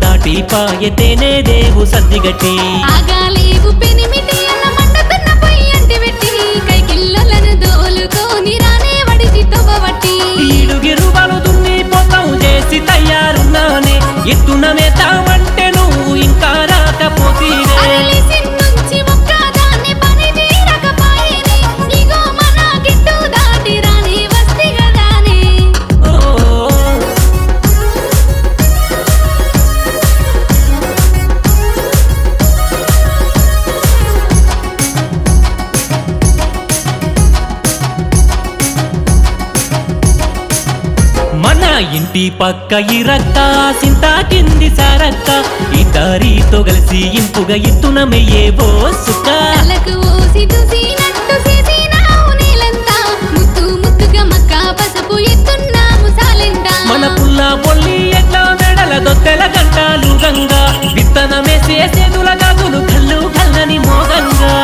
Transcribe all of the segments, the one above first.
దాటి పాయతేనే దేవు సద్దిగట్టి ఆగాలేవు పెనిమిటి అన్న మండుతున్న పొయ్యి అంటి పెట్టి కైకిల్లలను దోలుకొని రానే వడిచి తవ్వబట్టి ఈడుగిరు బలు దున్ని పొతం చేసి తయారున్నానే ఎత్తున మేతామంటే నువ్వు ఇంకా రాకపోతీవే అరలిసి నుంచి ఒక్కదాన్ని పని తీరకపాయని ఇగో మన గిట్టు దాటి రాని వస్తి గదానే మన ఇంటి పక్క ఈ రక్క సింతా కింది సారక్క ఇద్దరితో కలిసి ఇంపుగా ఎత్తున మెయ్యేవో సుక్క తలకు ఓసి చూసినట్టు చేసినావు నీలంతా ముత్తు ముత్తుగా మక్క పసుపు ఎత్తున్నాము సాలెంట మన పుల్ల పొల్లి ఎట్లా మెడల దొత్తెల గంటాలు గంగా విత్తనమేసే సేతుల గాజులు కళ్ళు కల్లని మోగంగా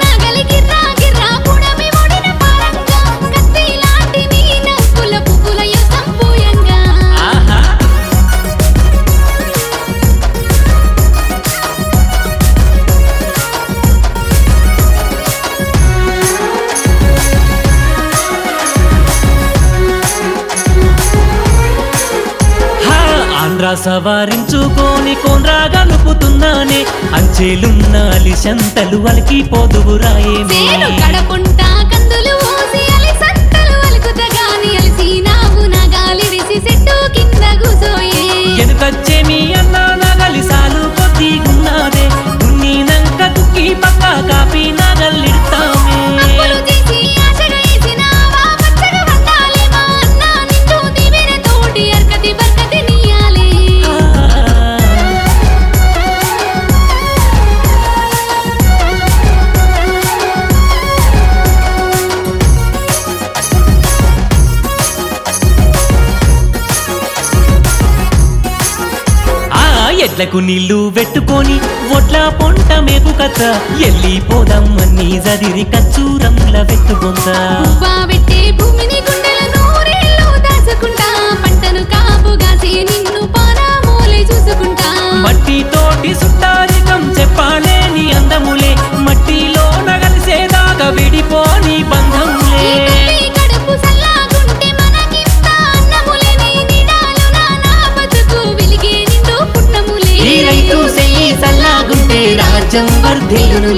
నాగలి గిర్రా గిర్రా పుడమి ఒడిన పారంగా కత్తి లాంటి నీ నవ్వుల పువ్వుల యుద్ధం పూయంగా ఆహా హా, ఆంధ్ర సవారించుకొని కోన్రా గలుపుతున్నానే అంచెలున్న అలిశంతలు అలికి పోదువురాయేమే సేను కడపుంటా కందులు ఓసి అలి సంతలు అలుకుతగాని అలిసినావు నాగాలిడిసి చెట్టు కింద కూసోయే ఎదుకొచ్చే మీ అన్న నగలిసాలు కొద్దిగున్నాదే దున్నినంక దుక్కి పక్క కాపీ నగలిడతామే అప్పులు చేసి ఆశగా వేసినావా పచ్చగా వండాలి మా అన్న నిన్ను దివిన తోటి అర్కతి బర్కతి నీయాలి ఆ ఎడ్లకు నీళ్లు పెట్టుకొని ఒట్ల పొంట మేపు కథ ఎల్లిపోదామని జదిరి కచ్చూరంల వెట్టుకొందా పువ్వా పెట్టే భూమిని గుండెల నూరేళ్ళు దాచుకుంటా పంటను కాపుగాసి నిన్ను పారామూలే చూసుకుంటా మట్టి తోటి సుట్టారికం చెప్పాలేని అందములే మట్టిలో నగలిసేదాకా విడిపోని బంధములే ఈ తల్లి కడుపు సల్లాగుంటే మనకింత అన్నములే నీ నిడాలు నా బతుకు వెలిగే నిండు పుట్నములే ఈ రైతు సెయ్యి సల్లాగుంటే రాజ్యం వర్ధిల్లును